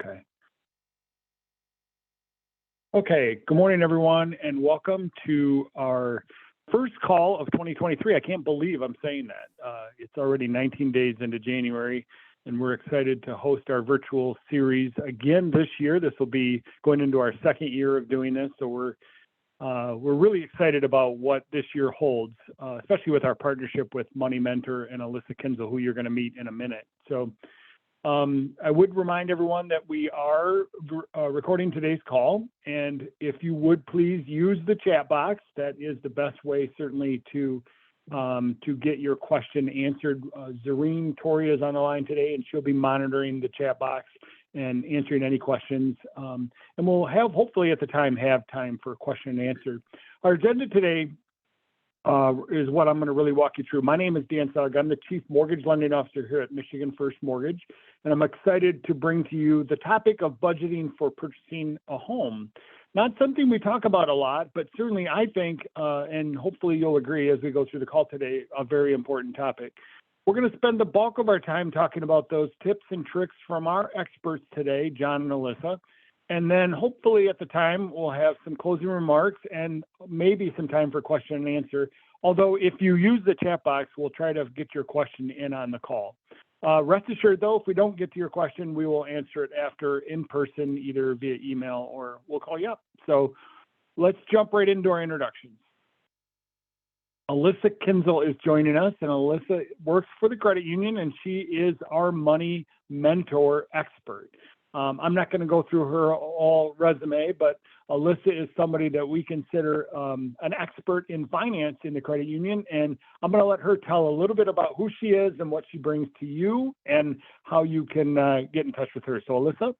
Okay. Okay. Good morning, everyone, and welcome to our first call of 2023. I can't believe I'm saying that. It's already 19 days into January, and we're excited to host our virtual series again this year. This will be going into our second year of doing this, so we're really excited about what this year holds, especially with our partnership with Money Mentor and Alyssa Kinzel, who you're going to meet in a minute. So I would remind everyone that we are recording today's call, and if you would please use the chat box. That is the best way, certainly, to get your question answered. Zareen Torrey is on the line today, and she'll be monitoring the chat box and answering any questions. And we'll hopefully at the time, have time for question and answer. Our agenda today is what I'm going to really walk you through. My name is Dan Saug. I'm the Chief Mortgage Lending Officer here at Michigan First Mortgage, and I'm excited to bring to you the topic of budgeting for purchasing a home. Not something we talk about a lot, but certainly I think, and hopefully you'll agree as we go through the call today, a very important topic. We're going to spend the bulk of our time talking about those tips and tricks from our experts today, John and Alyssa. And then hopefully at the time, we'll have some closing remarks and maybe some time for question and answer. Although if you use the chat box, we'll try to get your question in on the call. Rest assured though, if we don't get to your question, we will answer it after in person, either via email or we'll call you up. So let's jump right into our introductions. Alyssa Kinzel is joining us, and Alyssa works for the credit union, and she is our money mentor expert. I'm not going to go through her all resume, but Alyssa is somebody that we consider an expert in finance in the credit union, and I'm going to let her tell a little bit about who she is and what she brings to you and how you can get in touch with her. So Alyssa?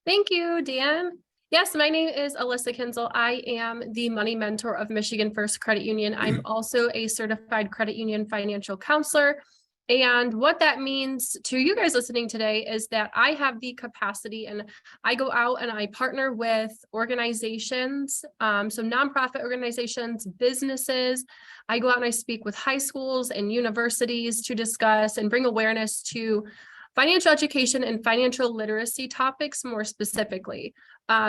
Thank you, Dan. Yes, my name is Alyssa Kinzel. I am the money mentor of Michigan First Credit Union. I'm also a certified credit union financial counselor. And what that means to you guys listening today is that I have the capacity and I go out and I partner with organizations, so nonprofit organizations, businesses. I go out and I speak with high schools and universities to discuss and bring awareness to financial education and financial literacy topics more specifically.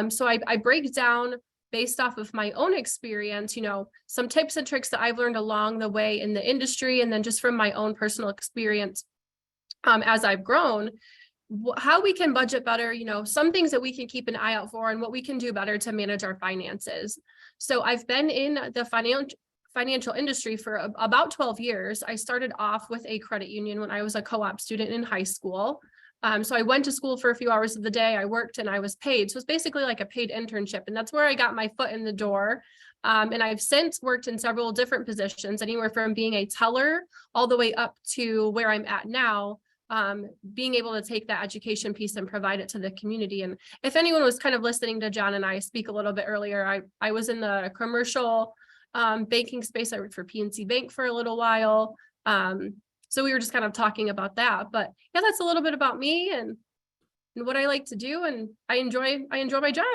So I break down based off of my own experience, some tips and tricks that I've learned along the way in the industry, and then just from my own personal experience as I've grown, how we can budget better, some things that we can keep an eye out for and what we can do better to manage our finances. So I've been in the financial industry for about 12 years. I started off with a credit union when I was a co-op student in high school. So I went to school for a few hours of the day, I worked and I was paid. So it's basically like a paid internship. And that's where I got my foot in the door. And I've since worked in several different positions, anywhere from being a teller all the way up to where I'm at now, being able to take that education piece and provide it to the community. And if anyone was kind of listening to John and I speak a little bit earlier, I was in the commercial banking space. I worked for PNC Bank for a little while. So we were just kind of talking about that, but yeah, that's a little bit about me and what I like to do. And I enjoy my job.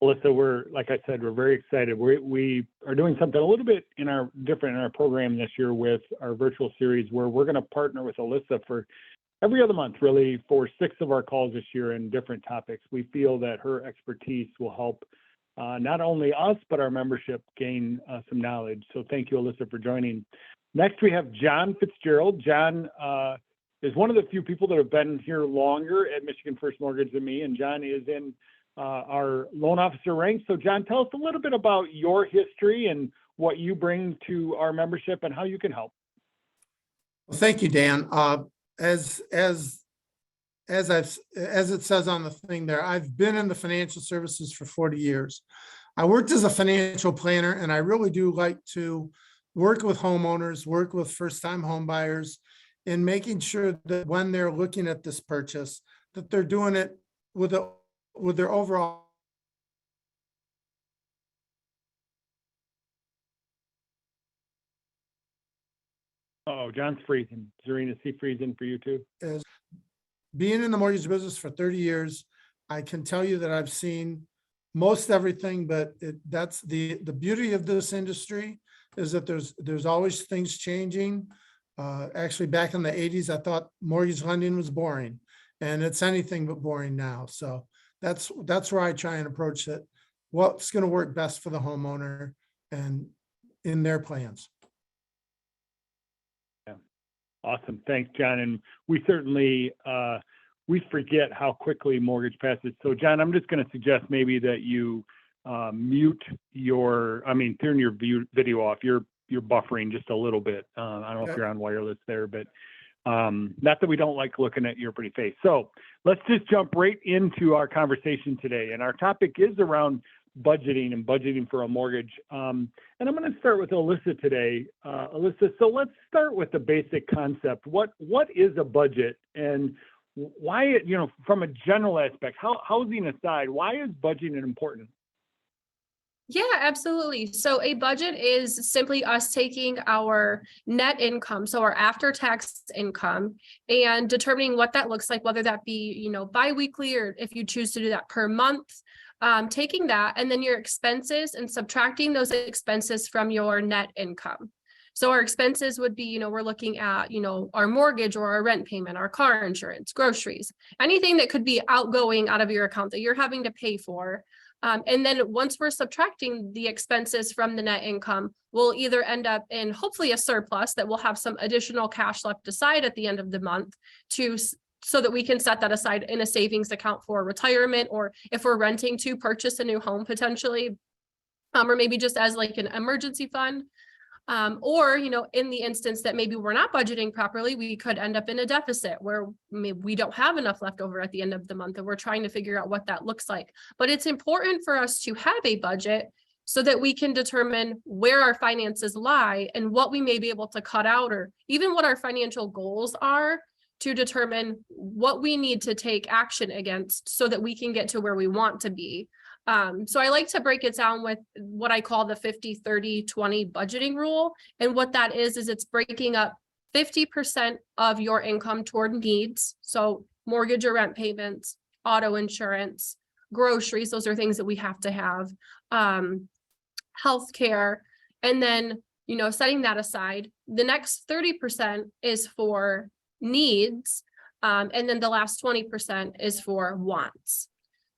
Alyssa, like I said, we're very excited. We are doing something a little bit different in our program this year with our virtual series, where we're going to partner with Alyssa for every other month, really, for 6 of our calls this year in different topics. We feel that her expertise will help not only us, but our membership gain some knowledge. So thank you, Alyssa, for joining. Next, we have John Fitzgerald. John is one of the few people that have been here longer at Michigan First Mortgage than me, and John is in our loan officer ranks. So John, tell us a little bit about your history and what you bring to our membership and how you can help. Well, thank you, Dan. As it says on the thing there, I've been in the financial services for 40 years. I worked as a financial planner, and I really do like to work with homeowners, work with first-time home buyers in making sure that when they're looking at this purchase, that they're doing it with their overall. Oh, John's freezing. Zareen, is he freezing for you too? As being in the mortgage business for 30 years, I can tell you that I've seen most everything, but that's the beauty of this industry is that there's always things changing. Actually, back in the 80s, I thought mortgage lending was boring. and it's anything but boring now. So that's where I try and approach it. What's going to work best for the homeowner and in their plans. Yeah. Awesome. Thanks, John. And we certainly, we forget how quickly mortgage passes. So John, I'm just going to suggest maybe that you turn your video off. You're buffering just a little bit. I don't know if you're on wireless there, but not that we don't like looking at your pretty face. So let's just jump right into our conversation today. And our topic is around budgeting and budgeting for a mortgage. And I'm going to start with Alyssa today. Alyssa, so let's start with the basic concept. What is a budget, and why, from a general aspect, housing aside, why is budgeting important? Yeah, absolutely. So a budget is simply us taking our net income, so our after-tax income, and determining what that looks like, whether that be, biweekly, or if you choose to do that per month, taking that and then your expenses and subtracting those expenses from your net income. So our expenses would be, we're looking at, our mortgage or our rent payment, our car insurance, groceries, anything that could be outgoing out of your account that you're having to pay for. And then once we're subtracting the expenses from the net income, we'll either end up in hopefully a surplus that will have some additional cash left aside at the end of the month so that we can set that aside in a savings account for retirement, or if we're renting, to purchase a new home potentially, or maybe just as like an emergency fund. Or, in the instance that maybe we're not budgeting properly, we could end up in a deficit where maybe we don't have enough left over at the end of the month, and we're trying to figure out what that looks like. But it's important for us to have a budget so that we can determine where our finances lie and what we may be able to cut out, or even what our financial goals are, to determine what we need to take action against so that we can get to where we want to be. So I like to break it down with what I call the 50-30-20 budgeting rule. And what that is it's breaking up 50% of your income toward needs. So mortgage or rent payments, auto insurance, groceries, those are things that we have to have, healthcare, and then, setting that aside, the next 30% is for needs. And then the last 20% is for wants.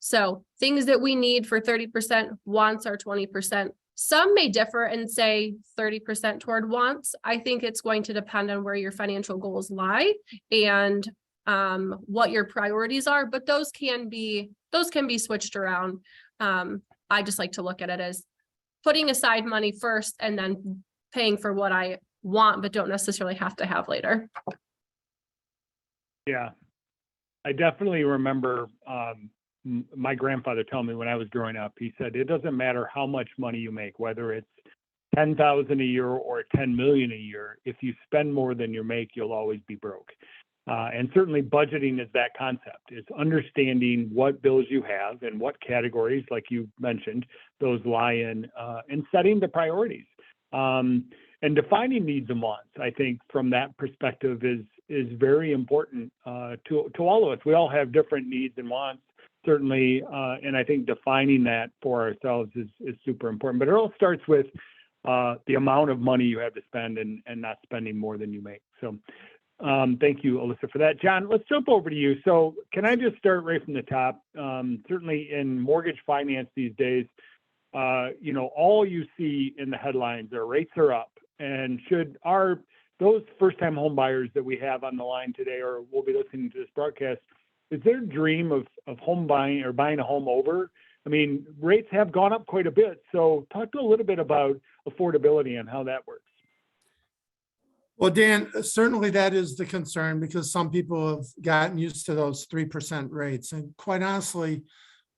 So things that we need for 30%, wants are 20%. Some may differ and say 30% toward wants. I think it's going to depend on where your financial goals lie and what your priorities are, but those can be switched around. I just like to look at it as putting aside money first and then paying for what I want, but don't necessarily have to have later. Yeah, I definitely remember my grandfather telling me when I was growing up, he said, it doesn't matter how much money you make, whether it's 10,000 a year or 10 million a year, if you spend more than you make, you'll always be broke. And certainly budgeting is that concept. It's understanding what bills you have and what categories, like you mentioned, those lie in, and setting the priorities. And defining needs and wants, I think from that perspective is very important to all of us. We all have different needs and wants, certainly, and I think defining that for ourselves is super important. But it all starts with the amount of money you have to spend and not spending more than you make. So thank you, Alyssa, for that. John, let's jump over to you. So can I just start right from the top? Certainly in mortgage finance these days, all you see in the headlines are rates are up. And those first-time home buyers that we have on the line today, or will be listening to this broadcast, is their dream of home buying or buying a home over? I mean, rates have gone up quite a bit. So talk a little bit about affordability and how that works. Well, Dan, certainly that is the concern, because some people have gotten used to those 3% rates. And quite honestly,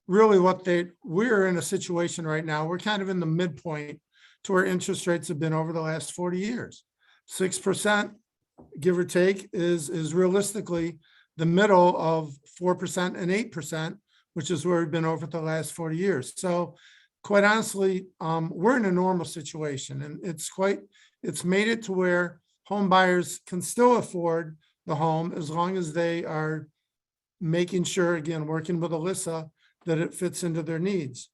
really we're in a situation right now, we're kind of in the midpoint to where interest rates have been over the last 40 years. 6%, give or take, is realistically the middle of 4% and 8%, which is where we've been over the last 40 years. So quite honestly, we're in a normal situation, and it's made it to where home buyers can still afford the home as long as they are making sure, again, working with Alyssa, that it fits into their needs.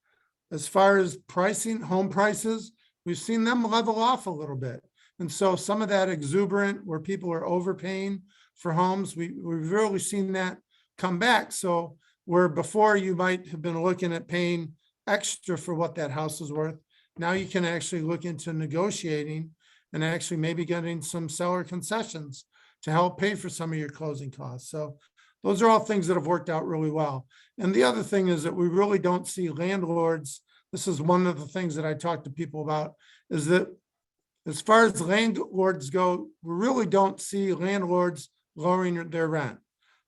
As far as pricing, home prices, we've seen them level off a little bit. And so some of that exuberant where people are overpaying for homes, we've really seen that come back. So where before you might have been looking at paying extra for what that house is worth, now you can actually look into negotiating and actually maybe getting some seller concessions to help pay for some of your closing costs. So those are all things that have worked out really well. And the other thing is that we really don't see landlords. This is one of the things that I talk to people about, is that as far as landlords go, we really don't see landlords lowering their rent.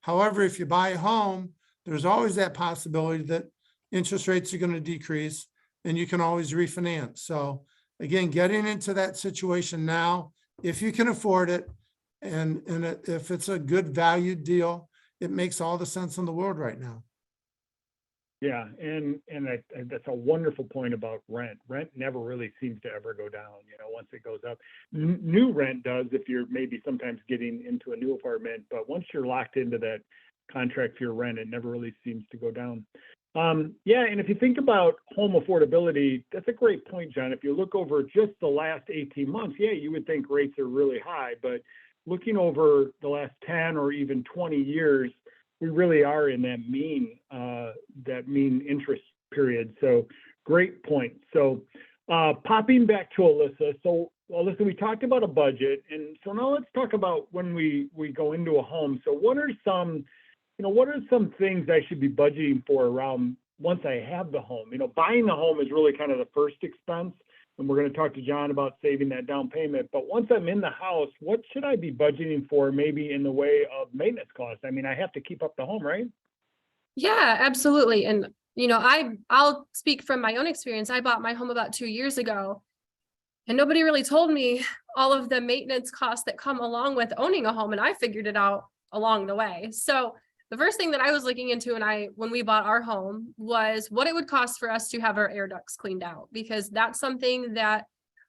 However, if you buy a home, there's always that possibility that interest rates are going to decrease and you can always refinance. So again, getting into that situation now, if you can afford it, and if it's a good value deal, it makes all the sense in the world right now. Yeah, and that's a wonderful point about rent. Rent never really seems to ever go down, once it goes up. New rent does if you're maybe sometimes getting into a new apartment, but once you're locked into that contract for your rent, it never really seems to go down. Yeah, and if you think about home affordability, that's a great point, John. If you look over just the last 18 months, yeah, you would think rates are really high, but looking over the last 10 or even 20 years, we really are in that mean interest period. So great point. So popping back to Alyssa. So Alyssa, we talked about a budget. And so now let's talk about when we go into a home. So what are some things I should be budgeting for around once I have the home? Buying the home is really kind of the first expense. And we're going to talk to John about saving that down payment. But once I'm in the house, what should I be budgeting for maybe in the way of maintenance costs? I mean, I have to keep up the home, right? Yeah, absolutely. And, I'll speak from my own experience. I bought my home about 2 years ago, and nobody really told me all of the maintenance costs that come along with owning a home. And I figured it out along the way. So the first thing that I was looking into when we bought our home was what it would cost for us to have our air ducts cleaned out, because that's something that,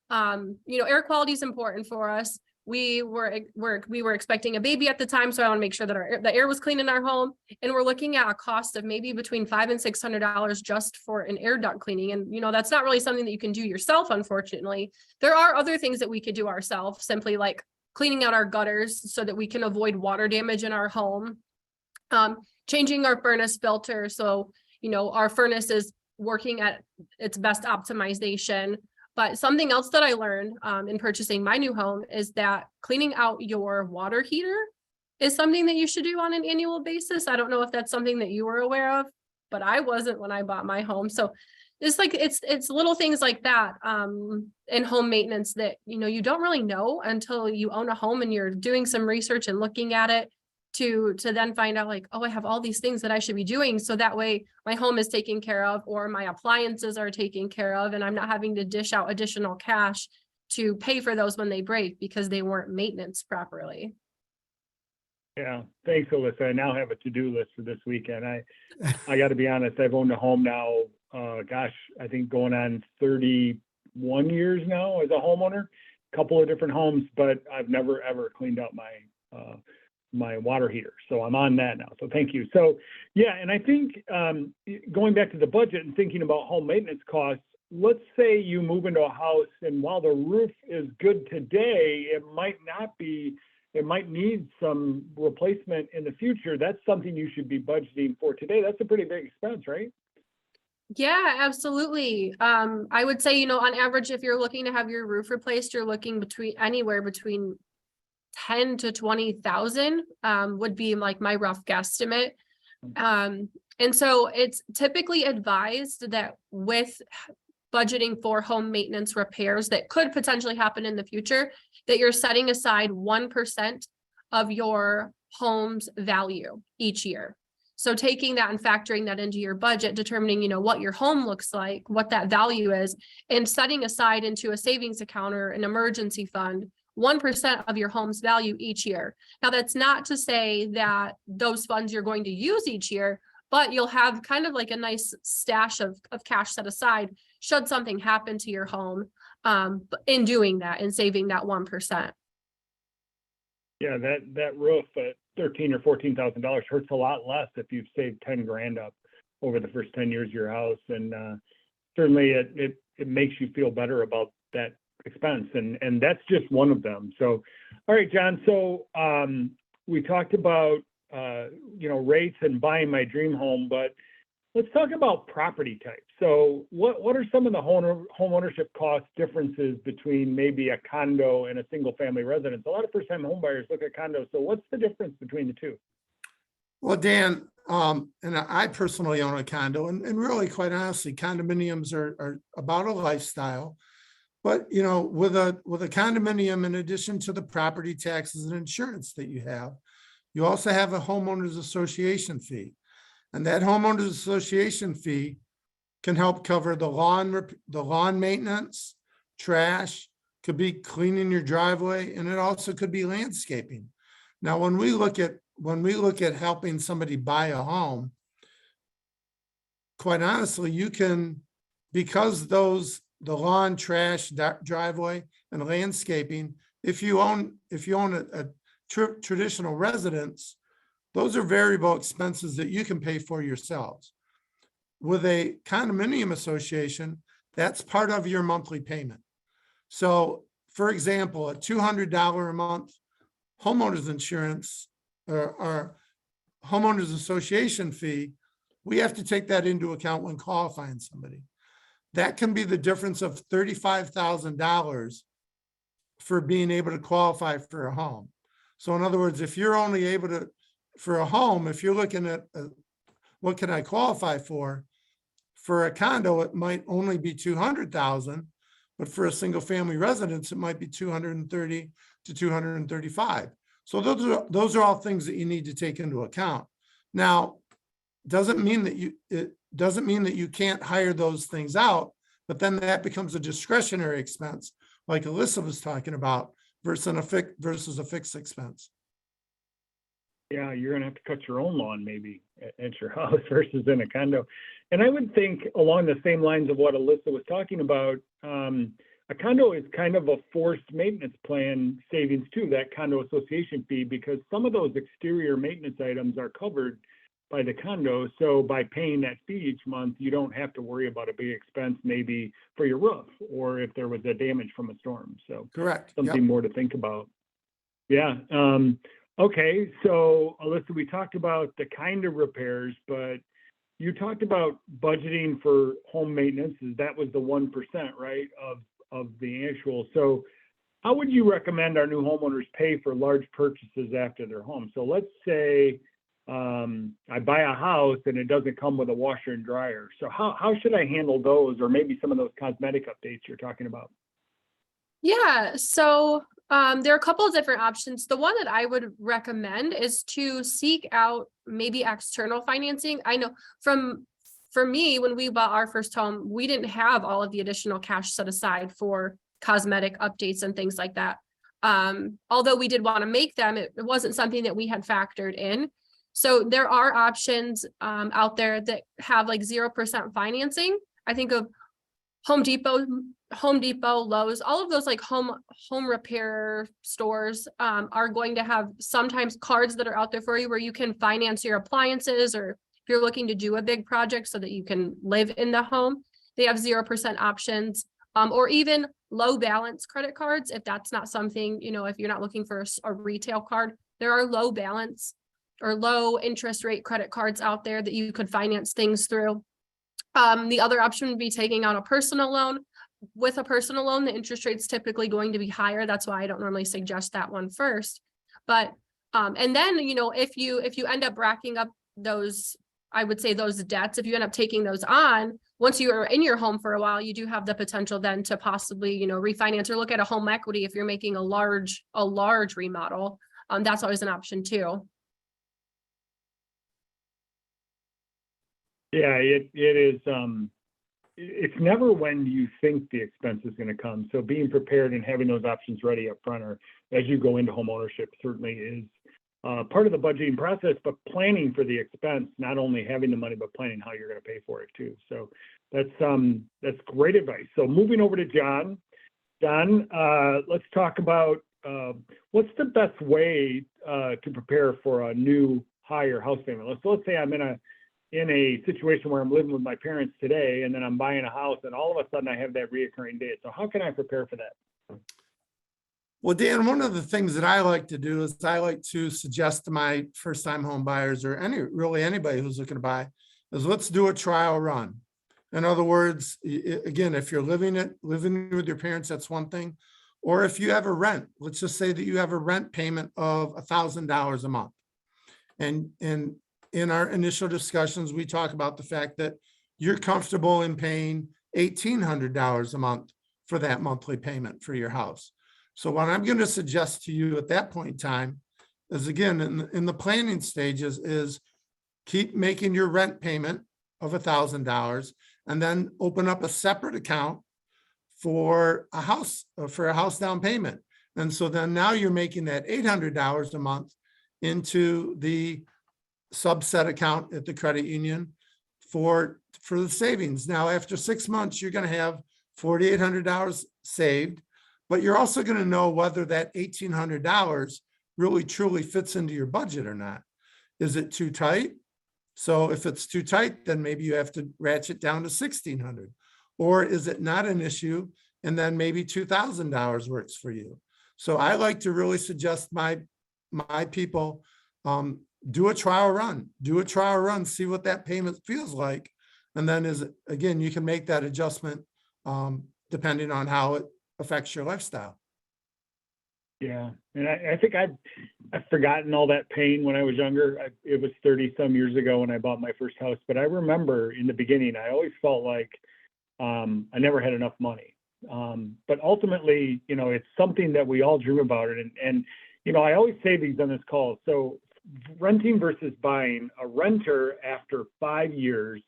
air quality is important for us. We were expecting a baby at the time, so I want to make sure that the air was clean in our home. And we're looking at a cost of maybe between $500 and $600 just for an air duct cleaning. And that's not really something that you can do yourself, unfortunately. There are other things that we could do ourselves, simply like cleaning out our gutters so that we can avoid water damage in our home. Changing our furnace filter so our furnace is working at its best optimization. But something else that I learned in purchasing my new home is that cleaning out your water heater is something that you should do on an annual basis. I don't know if that's something that you were aware of, but I wasn't when I bought my home. So it's little things like that in home maintenance that you don't really know until you own a home and you're doing some research and looking at it to then find out like, oh, I have all these things that I should be doing. So that way my home is taken care of, or my appliances are taken care of, and I'm not having to dish out additional cash to pay for those when they break because they weren't maintenance properly. Yeah, thanks, Alyssa. I now have a to-do list for this weekend. I got to be honest, I've owned a home now, I think going on 31 years now as a homeowner, a couple of different homes, but I've never ever cleaned out my water heater. So I'm on that now. So thank you. So yeah, and I think going back to the budget and thinking about home maintenance costs, let's say you move into a house and while the roof is good today, it might need some replacement in the future. That's something you should be budgeting for today. That's a pretty big expense, right? Yeah, absolutely. I would say, on average, if you're looking to have your roof replaced, you're looking anywhere between 10 to 20,000 would be like my rough guesstimate. And so it's typically advised that with budgeting for home maintenance repairs that could potentially happen in the future, that you're setting aside 1% of your home's value each year. So taking that and factoring that into your budget, determining, what your home looks like, what that value is, and setting aside into a savings account or an emergency fund 1% of your home's value each year. Now, that's not to say that those funds you're going to use each year, but you'll have kind of like a nice stash of cash set aside should something happen to your home in doing that and saving that 1%. Yeah, that roof at $13,000 or $14,000 hurts a lot less if you've saved 10 grand up over the first 10 years of your house. And certainly it makes you feel better about that expense, and that's just one of them. So all right, John, so we talked about rates and buying my dream home, but let's talk about property type. So what are some of the home ownership cost differences between maybe a condo and a single family residence? A lot of first time home buyers look at condos. So what's the difference between the two? Well, Dan, and I personally own a condo, and really, quite honestly, condominiums are about a lifestyle. But with a condominium, in addition to the property taxes and insurance that you have, you also have a homeowners association fee, and that homeowners association fee can help cover the lawn maintenance, trash, could be cleaning your driveway, and it also could be landscaping. Now, when we look at helping somebody buy a home, quite honestly, you can, because the lawn, trash, driveway, and landscaping, if you own a traditional residence, those are variable expenses that you can pay for yourselves. With a condominium association, that's part of your monthly payment. So, for example, a $200 a month homeowners insurance or homeowners association fee, we have to take that into account when qualifying somebody. That can be the difference of $35,000 for being able to qualify for a home. So in other words, if you're only able to, for a home, if you're looking at what can I qualify for a condo, it might only be 200,000, but for a single family residence, it might be 230 to 235. So those are all things that you need to take into account. Now, it doesn't mean that you can't hire those things out, but then that becomes a discretionary expense, like Alyssa was talking about, versus a fixed expense. Yeah, you're gonna have to cut your own lawn maybe at your house versus in a condo. And I would think along the same lines of what Alyssa was talking about, a condo is kind of a forced maintenance plan savings too, that condo association fee, because some of those exterior maintenance items are covered by the condo. So by paying that fee each month, you don't have to worry about a big expense maybe for your roof or if there was a damage from a storm. So correct. Something more to think about. Yeah. Okay. So Alyssa, we talked about the kind of repairs, but you talked about budgeting for home maintenance. That was the 1%, right, of the actual. So how would you recommend our new homeowners pay for large purchases after their home? So let's say I buy a house and it doesn't come with a washer and dryer. So how should I handle those, or maybe some of those cosmetic updates you're talking about? Yeah, so there are a couple of different options. The one that I would recommend is to seek out maybe external financing. I know for me, when we bought our first home, we didn't have all of the additional cash set aside for cosmetic updates and things like that. Although we did want to make them, it wasn't something that we had factored in. So there are options out there that have like 0% financing. I think of Home Depot, Lowe's, all of those like home repair stores are going to have sometimes cards that are out there for you where you can finance your appliances, or if you're looking to do a big project so that you can live in the home, they have 0% options, or even low balance credit cards. If that's not something, if you're not looking for a retail card, there are low balance or low interest rate credit cards out there that you could finance things through. The other option would be taking out a personal loan. With a personal loan, the interest rate's typically going to be higher. That's why I don't normally suggest that one first. But and then if you end up racking up those, I would say those debts, if you end up taking those on, once you are in your home for a while, you do have the potential then to possibly refinance or look at a home equity if you're making a large remodel. That's always an option too. Yeah, it is. It's never when you think the expense is going to come. So being prepared and having those options ready up front, or as you go into home ownership, certainly is part of the budgeting process. But planning for the expense, not only having the money, but planning how you're going to pay for it too. So that's great advice. So moving over to John. John, let's talk about what's the best way to prepare for a new hire house payment. Let's say I'm in a situation where I'm living with my parents today, and then I'm buying a house, and all of a sudden I have that reoccurring debt. So how can I prepare for that? Well, Dan, one of the things that I like to do is I like to suggest to my first-time home buyers or really anybody who's looking to buy is let's do a trial run. In other words, again, if you're living with your parents, that's one thing. Or if you have a rent, let's just say that you have a rent payment of $1,000 a month. And in our initial discussions, we talk about the fact that you're comfortable in paying $1,800 a month for that monthly payment for your house. So what I'm going to suggest to you at that point in time is, again, in the planning stages, is keep making your rent payment of $1,000 and then open up a separate account for a house down payment. And so then now you're making that $800 a month into the subset account at the credit union for the savings. Now, after 6 months, you're going to have $4,800 saved, but you're also going to know whether that $1,800 really truly fits into your budget or not. Is it too tight? So if it's too tight, then maybe you have to ratchet down to $1,600. Or is it not an issue? And then maybe $2,000 works for you. So I like to really suggest my people do a trial run, see what that payment feels like. And then again, you can make that adjustment depending on how it affects your lifestyle. Yeah. And I think I've forgotten all that pain when I was younger. It was 30 some years ago when I bought my first house, but I remember in the beginning, I always felt like I never had enough money. But ultimately, it's something that we all dream about it. And I always say these on this call. So renting versus buying, a renter after 5 years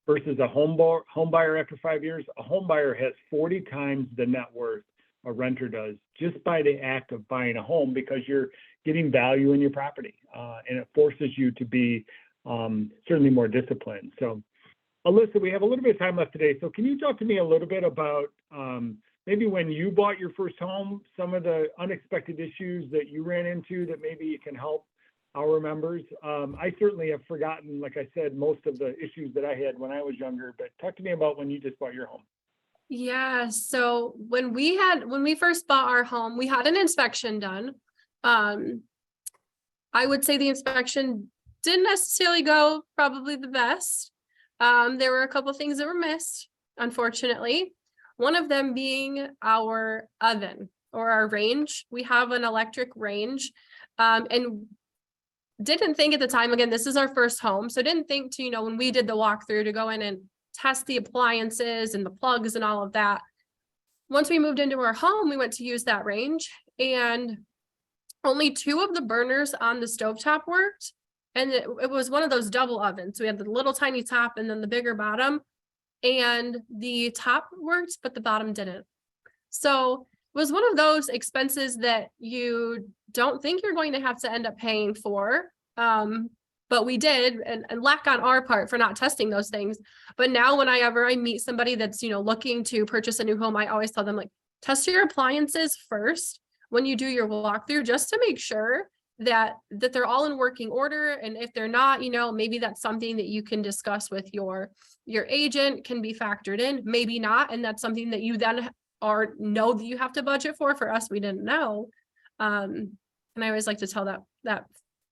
versus a home buyer after 5 years, a home buyer has 40 times the net worth a renter does just by the act of buying a home, because you're getting value in your property, and it forces you to be certainly more disciplined. So Alyssa, we have a little bit of time left today. So can you talk to me a little bit about maybe when you bought your first home, some of the unexpected issues that you ran into that maybe you can help our members? I certainly have forgotten, like I said, most of the issues that I had when I was younger, but talk to me about when you just bought your home. Yeah, so when we first bought our home, we had an inspection done. I would say the inspection didn't necessarily go probably the best. There were a couple things that were missed, unfortunately. One of them being our oven or our range. We have an electric range, and didn't think at the time, again, this is our first home, so didn't think to, when we did the walkthrough, to go in and test the appliances and the plugs and all of that. Once we moved into our home, we went to use that range, and only 2 of the burners on the stovetop worked. And it was one of those double ovens. So we had the little tiny top and then the bigger bottom, and the top worked, but the bottom didn't. So it was one of those expenses that you don't think you're going to have to end up paying for. But we did, and lack on our part for not testing those things. But now whenever I meet somebody that's, looking to purchase a new home, I always tell them, like, test your appliances first when you do your walkthrough, just to make sure that they're all in working order. And if they're not, maybe that's something that you can discuss with your agent, can be factored in, maybe not. And that's something that you then know that you have to budget for. For us, we didn't know. And I always like to tell that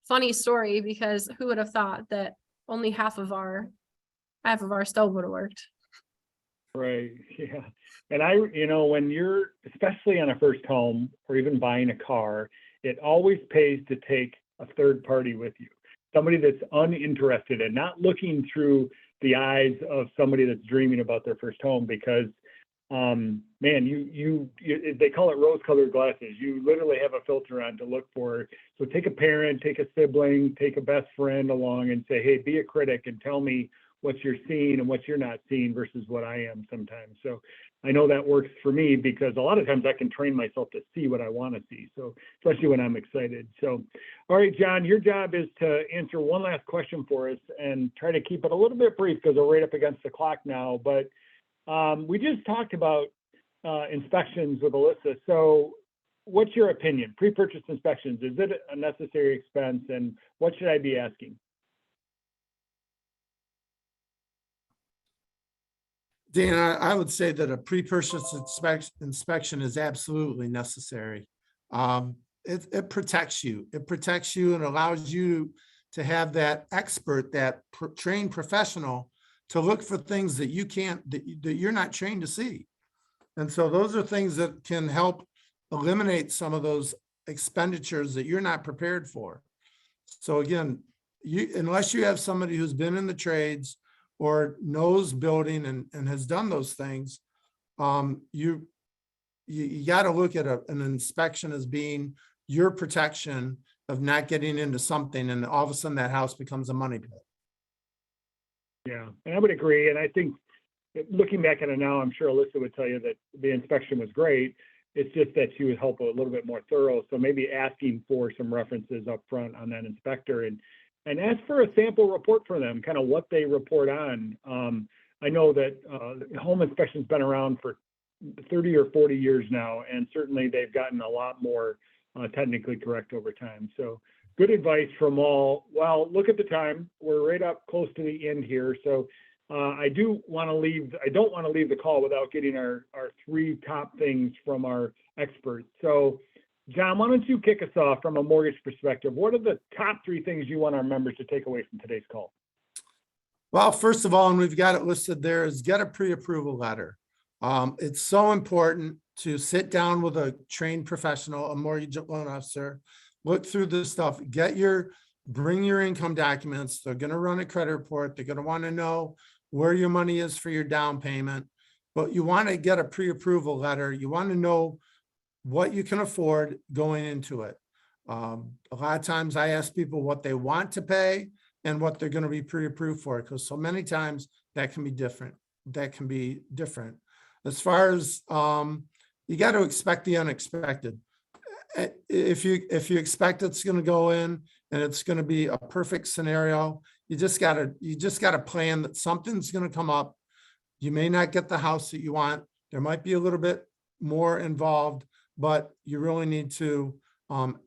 funny story, because who would have thought that only half of our stove would have worked. Right. Yeah. And when you're, especially on a first home or even buying a car, it always pays to take a third party with you, somebody that's uninterested and not looking through the eyes of somebody that's dreaming about their first home, because they call it rose-colored glasses. You literally have a filter on to look for. So take a parent, take a sibling, take a best friend along and say, hey, be a critic and tell me what you're seeing and what you're not seeing versus what I am sometimes. So I know that works for me, because a lot of times I can train myself to see what I want to see. So especially when I'm excited. So, all right, John, your job is to answer one last question for us and try to keep it a little bit brief, because we're right up against the clock now. But we just talked about inspections with Alyssa. So what's your opinion? Pre-purchase inspections, is it a necessary expense, and what should I be asking? Dan, I would say that a pre-purchase inspection is absolutely necessary. it protects you. It protects you and allows you to have that expert, that trained professional to look for things that you can't, that you're not trained to see. And so those are things that can help eliminate some of those expenditures that you're not prepared for. So again, unless you have somebody who's been in the trades or knows building and has done those things, you got to look at an inspection as being your protection of not getting into something and all of a sudden that house becomes a money pit. Yeah, and I would agree. And I think looking back at it now, I'm sure Alyssa would tell you that the inspection was great. It's just that she would help a little bit more thorough. So maybe asking for some references up front on that inspector and ask for a sample report for them, kind of what they report on. I know that home inspection's been around for 30 or 40 years now, and certainly they've gotten a lot more technically correct over time. So good advice from all. Well, look at the time. We're right up close to the end here. So I don't want to leave the call without getting our three top things from our experts. So John, why don't you kick us off from a mortgage perspective? What are the top three things you want our members to take away from today's call? Well, first of all, and we've got it listed there, is get a pre-approval letter. It's so important to sit down with a trained professional, a mortgage loan officer, look through this stuff, bring your income documents. They're going to run a credit report. They're going to want to know where your money is for your down payment, but you want to get a pre-approval letter. You want to know what you can afford going into it. A lot of times I ask people what they want to pay and what they're going to be pre-approved for, because so many times that can be different. As far as you got to expect the unexpected. If you expect it's going to go in and it's going to be a perfect scenario, you just got to plan that something's going to come up. You may not get the house that you want. There might be a little bit more involved, but you really need to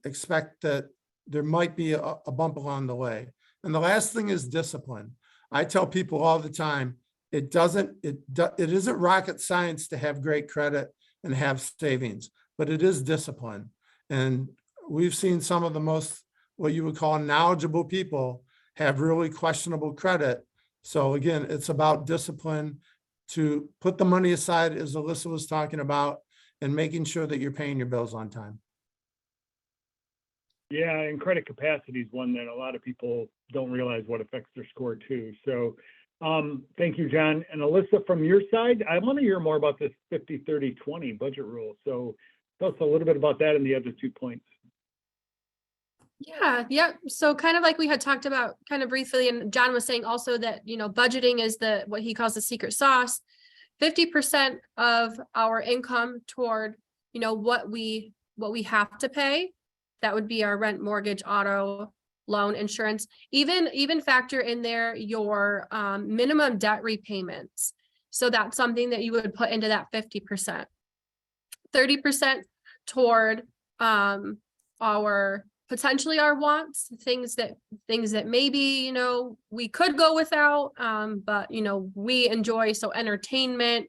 expect that there might be a bump along the way. And the last thing is discipline. I tell people all the time, it isn't rocket science to have great credit and have savings, but it is discipline. And we've seen some of the most, what you would call knowledgeable people have really questionable credit. So again, it's about discipline to put the money aside, as Alyssa was talking about, and making sure that you're paying your bills on time. Yeah, and credit capacity is one that a lot of people don't realize what affects their score too. So thank you, John. And Alyssa, from your side, I want to hear more about this 50-30-20 budget rule. So tell us a little bit about that and the other 2 points. Yeah. So kind of like we had talked about kind of briefly, and John was saying also that, budgeting is what he calls the secret sauce. 50% of our income toward, what we have to pay. That would be our rent, mortgage, auto, loan, insurance, even factor in there your minimum debt repayments. So that's something that you would put into that 50%. 30% toward potentially our wants, things that maybe, we could go without, but, we enjoy. So entertainment,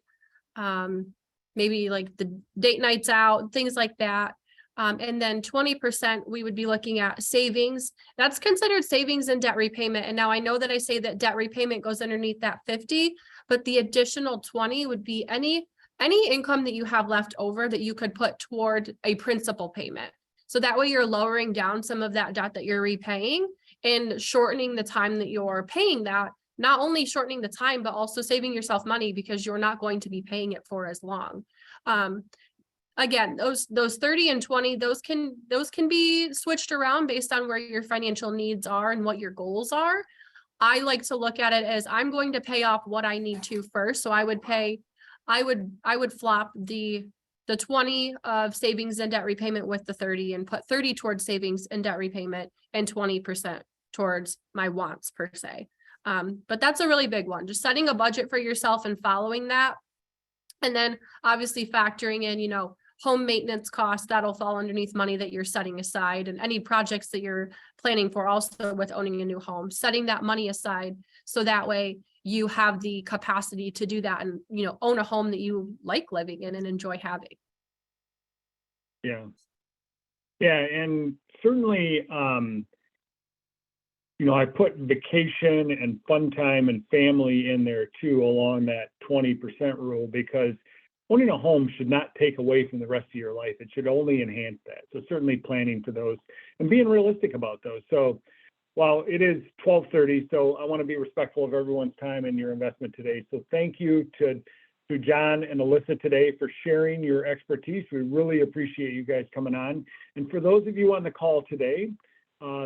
maybe like the date nights out, things like that. And then 20% we would be looking at savings. That's considered savings and debt repayment. And now I know that I say that debt repayment goes underneath that 50, but the additional 20 would be any income that you have left over that you could put toward a principal payment. So that way you're lowering down some of that debt that you're repaying and shortening the time that you're paying that, not only shortening the time, but also saving yourself money because you're not going to be paying it for as long. Again, those 30 and 20, those can be switched around based on where your financial needs are and what your goals are. I like to look at it as I'm going to pay off what I need to first. So I would flop the 20 of savings and debt repayment with the 30 and put 30 towards savings and debt repayment and 20% towards my wants per se. But that's a really big one, just setting a budget for yourself and following that. And then obviously factoring in, home maintenance costs, that'll fall underneath money that you're setting aside, and any projects that you're planning for also with owning a new home, setting that money aside. So that way you have the capacity to do that and, own a home that you like living in and enjoy having. Yeah. Yeah, and certainly, I put vacation and fun time and family in there too, along that 20% rule, because owning a home should not take away from the rest of your life. It should only enhance that. So certainly planning for those and being realistic about those. So while it is 12:30, so I want to be respectful of everyone's time and your investment today. So thank you to John and Alyssa today for sharing your expertise. We really appreciate you guys coming on. And for those of you on the call today,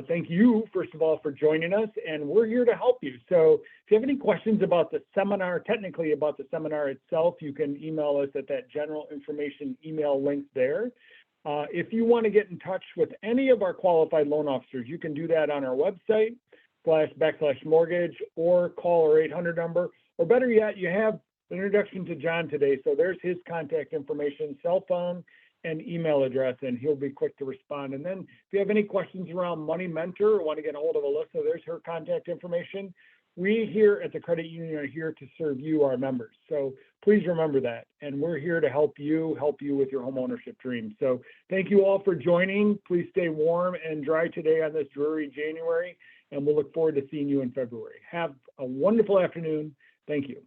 thank you, first of all, for joining us, and we're here to help you. So if you have any questions about the seminar, technically about the seminar itself, you can email us at that general information email link there. If you want to get in touch with any of our qualified loan officers, you can do that on our website, /mortgage, or call our 800 number, or better yet, you have an introduction to John today. So there's his contact information, cell phone, and email address, and he'll be quick to respond. And then if you have any questions around Money Mentor or want to get a hold of Alyssa, there's her contact information. We here at the credit union are here to serve you, our members. So please remember that. And we're here to help you with your home ownership dreams. So thank you all for joining. Please stay warm and dry today on this dreary January, and we'll look forward to seeing you in February. Have a wonderful afternoon. Thank you.